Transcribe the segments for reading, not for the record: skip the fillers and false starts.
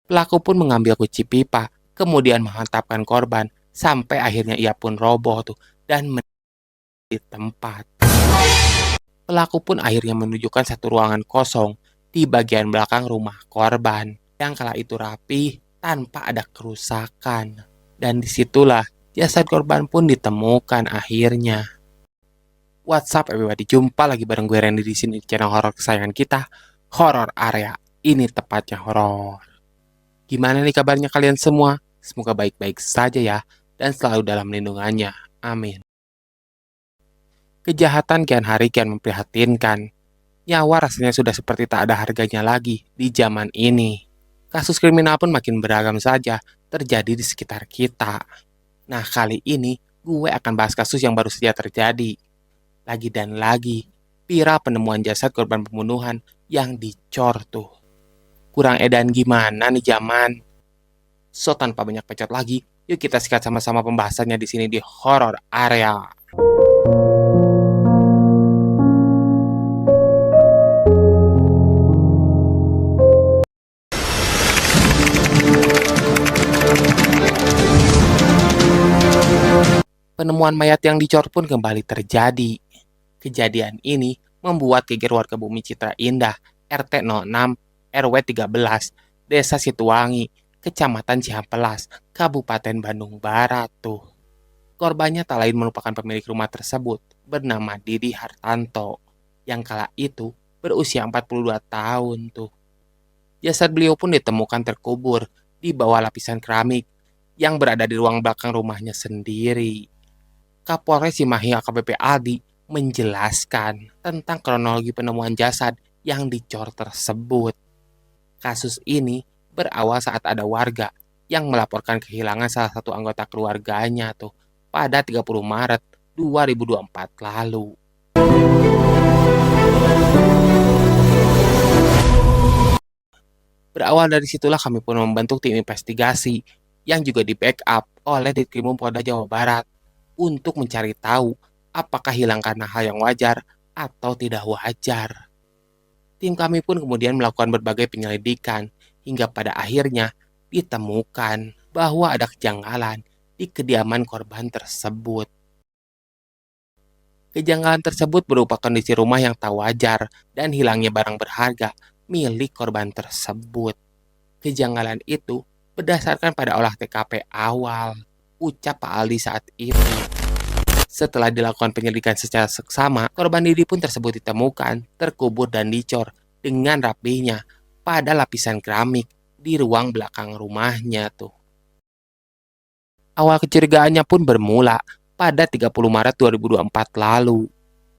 Pelaku pun mengambil kunci pipa, kemudian menghantamkan korban, sampai akhirnya ia pun roboh tuh dan di tempat. Pelaku pun akhirnya menunjukkan satu ruangan kosong di bagian belakang rumah korban yang kala itu rapi tanpa ada kerusakan. Dan disitulah jasad korban pun ditemukan akhirnya. What's up everybody, jumpa lagi bareng gue Randy di sini di channel horor kesayangan kita, Horror Area. Ini tepatnya horor. Gimana nih kabarnya kalian semua? Semoga baik-baik saja ya dan selalu dalam lindungannya. Amin. Kejahatan kian hari kian memprihatinkan. Nyawa rasanya sudah seperti tak ada harganya lagi di zaman ini. Kasus kriminal pun makin beragam saja terjadi di sekitar kita. Nah, kali ini gue akan bahas kasus yang baru saja terjadi. Lagi dan lagi, viral penemuan jasad korban pembunuhan yang dicor tuh. Kurang edan gimana nih zaman? So, tanpa banyak bacot lagi, yuk kita sikat sama-sama pembahasannya di sini di Horror Area. Penemuan mayat yang dicor pun kembali terjadi. Kejadian ini membuat geger warga Bumi Citra Indah, RT 06, RW 13, Desa Situwangi, Kecamatan Cihampelas, Kabupaten Bandung Barat tuh. Korbannya tak lain merupakan pemilik rumah tersebut, bernama Didi Hartanto, yang kala itu berusia 42 tahun tuh. Jasad beliau pun ditemukan terkubur di bawah lapisan keramik yang berada di ruang belakang rumahnya sendiri. Kapolres Cimahi AKBP Aldi menjelaskan tentang kronologi penemuan jasad yang dicor tersebut. Kasus ini berawal saat ada warga yang melaporkan kehilangan salah satu anggota keluarganya tuh pada 30 Maret 2024 lalu. Berawal dari situlah kami pun membentuk tim investigasi yang juga di-backup oleh Ditkrimum Polda Jawa Barat untuk mencari tahu apakah hilang karena hal yang wajar atau tidak wajar. Tim kami pun kemudian melakukan berbagai penyelidikan hingga pada akhirnya ditemukan bahwa ada kejanggalan di kediaman korban tersebut. Kejanggalan tersebut berupa kondisi rumah yang tak wajar dan hilangnya barang berharga milik korban tersebut. Kejanggalan itu berdasarkan pada olah TKP awal, ucap Pak Aldi saat itu. Setelah dilakukan penyelidikan secara seksama, korban Didi pun tersebut ditemukan, terkubur dan dicor dengan rapinya pada lapisan keramik di ruang belakang rumahnya tuh. Awal kecurigaannya pun bermula pada 30 Maret 2024 lalu.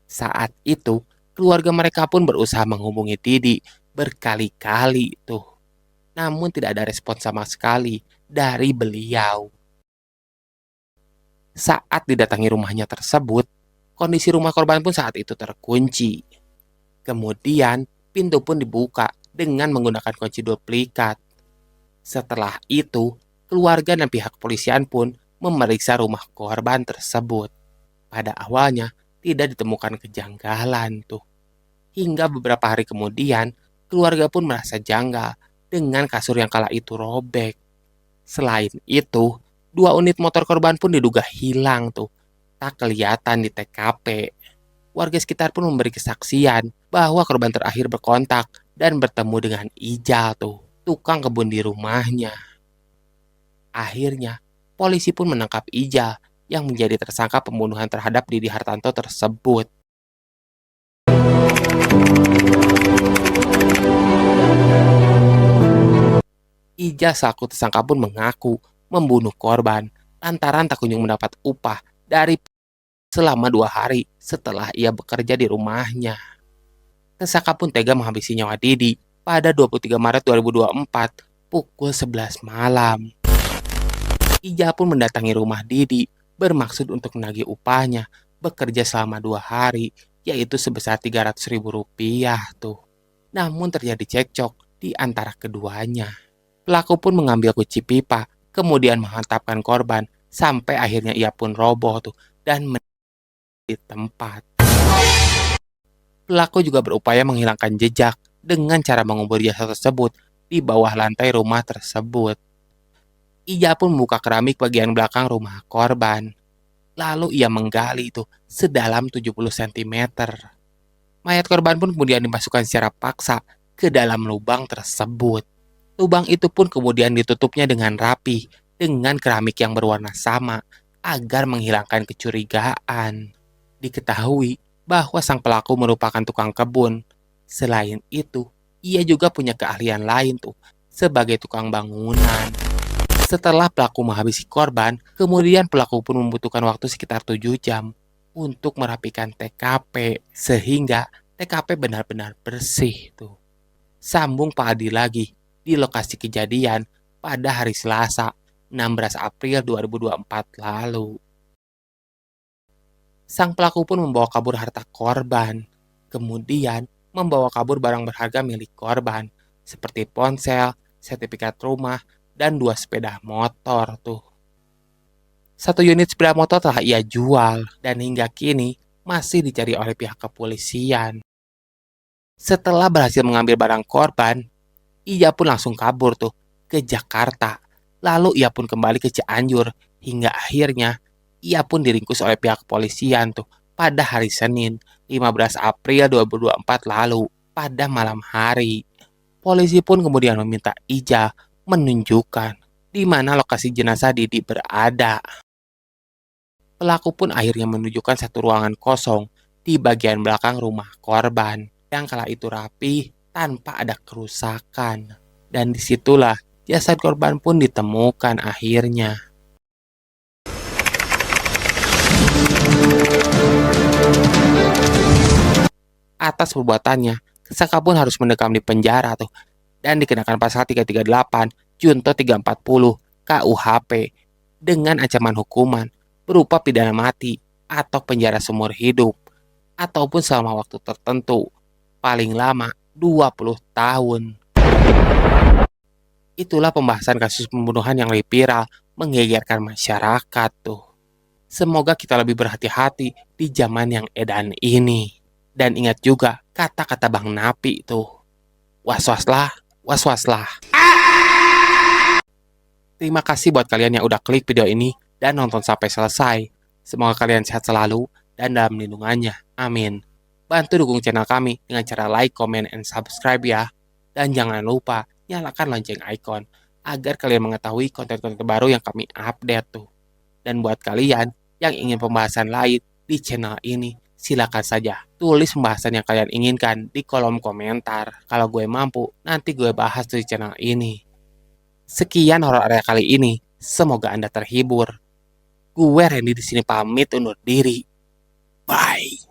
Saat itu, keluarga mereka pun berusaha menghubungi Didi berkali-kali tuh. Namun tidak ada respon sama sekali dari beliau. Saat didatangi rumahnya tersebut, kondisi rumah korban pun saat itu terkunci. Kemudian, pintu pun dibuka dengan menggunakan kunci duplikat. Setelah itu, keluarga dan pihak kepolisian pun memeriksa rumah korban tersebut. Pada awalnya, tidak ditemukan kejanggalan tuh. Hingga beberapa hari kemudian, keluarga pun merasa janggal dengan kasur yang kala itu robek. Selain itu, 2 unit motor korban pun diduga hilang tuh, tak kelihatan di TKP. Warga sekitar pun memberi kesaksian bahwa korban terakhir berkontak dan bertemu dengan Ijal tuh, tukang kebun di rumahnya. Akhirnya, polisi pun menangkap Ijal yang menjadi tersangka pembunuhan terhadap Didi Hartanto tersebut. Ijal selaku tersangka pun mengaku membunuh korban lantaran tak kunjung mendapat upah dari selama 2 hari setelah ia bekerja di rumahnya. Tersangka pun tega menghabisi nyawa Didi pada 23 Maret 2024 pukul 11 malam. Ijal pun mendatangi rumah Didi bermaksud untuk menagih upahnya bekerja selama 2 hari, yaitu sebesar Rp300.000 tuh. Namun terjadi cekcok di antara keduanya. Pelaku pun mengambil kunci pipa, kemudian menghantamkan korban, sampai akhirnya ia pun roboh tuh dan di tempat. Pelaku juga berupaya menghilangkan jejak dengan cara mengubur jasad tersebut di bawah lantai rumah tersebut. Ia pun membuka keramik bagian belakang rumah korban. Lalu ia menggali itu sedalam 70 cm. Mayat korban pun kemudian dimasukkan secara paksa ke dalam lubang tersebut. Lubang itu pun kemudian ditutupnya dengan rapi dengan keramik yang berwarna sama agar menghilangkan kecurigaan. Diketahui bahwa sang pelaku merupakan tukang kebun. Selain itu, ia juga punya keahlian lain tuh sebagai tukang bangunan. Setelah pelaku menghabisi korban, kemudian pelaku pun membutuhkan waktu sekitar 7 jam untuk merapikan TKP sehingga TKP benar-benar bersih tuh. Sambung Pak Adi lagi di lokasi kejadian pada hari Selasa, 16 April 2024 lalu. Sang pelaku pun membawa kabur harta korban, kemudian membawa kabur barang berharga milik korban, seperti ponsel, sertifikat rumah, dan 2 sepeda motor tuh. 1 unit sepeda motor telah ia jual, dan hingga kini masih dicari oleh pihak kepolisian. Setelah berhasil mengambil barang korban, ia pun langsung kabur tuh ke Jakarta. Lalu ia pun kembali ke Cianjur hingga akhirnya ia pun diringkus oleh pihak kepolisian tuh pada hari Senin 15 April 2024 lalu pada malam hari. Polisi pun kemudian meminta Ija menunjukkan di mana lokasi jenazah Didi berada. Pelaku pun akhirnya menunjukkan satu ruangan kosong di bagian belakang rumah korban yang kala itu rapi tanpa ada kerusakan. Dan disitulah jasad korban pun ditemukan akhirnya. Atas perbuatannya, tersangka pun harus mendekam di penjara tuh dan dikenakan pasal 338 Junto 340 KUHP dengan ancaman hukuman berupa pidana mati atau penjara seumur hidup ataupun selama waktu tertentu paling lama 20 tahun. Itulah pembahasan kasus pembunuhan yang lebih viral menggegerkan masyarakat tuh. Semoga kita lebih berhati-hati di zaman yang edan ini. Dan ingat juga kata-kata Bang Napi tuh. Was-waslah, was-waslah. Terima kasih buat kalian yang udah klik video ini dan nonton sampai selesai. Semoga kalian sehat selalu dan dalam lindungannya. Amin. Bantu dukung channel kami dengan cara like, comment, and subscribe ya. Dan jangan lupa nyalakan lonceng icon agar kalian mengetahui konten-konten terbaru yang kami update tuh. Dan buat kalian yang ingin pembahasan lain di channel ini, silakan saja tulis pembahasan yang kalian inginkan di kolom komentar. Kalau gue mampu, nanti gue bahas di channel ini. Sekian horor area kali ini. Semoga Anda terhibur. Gue Randy di sini pamit undur diri. Bye.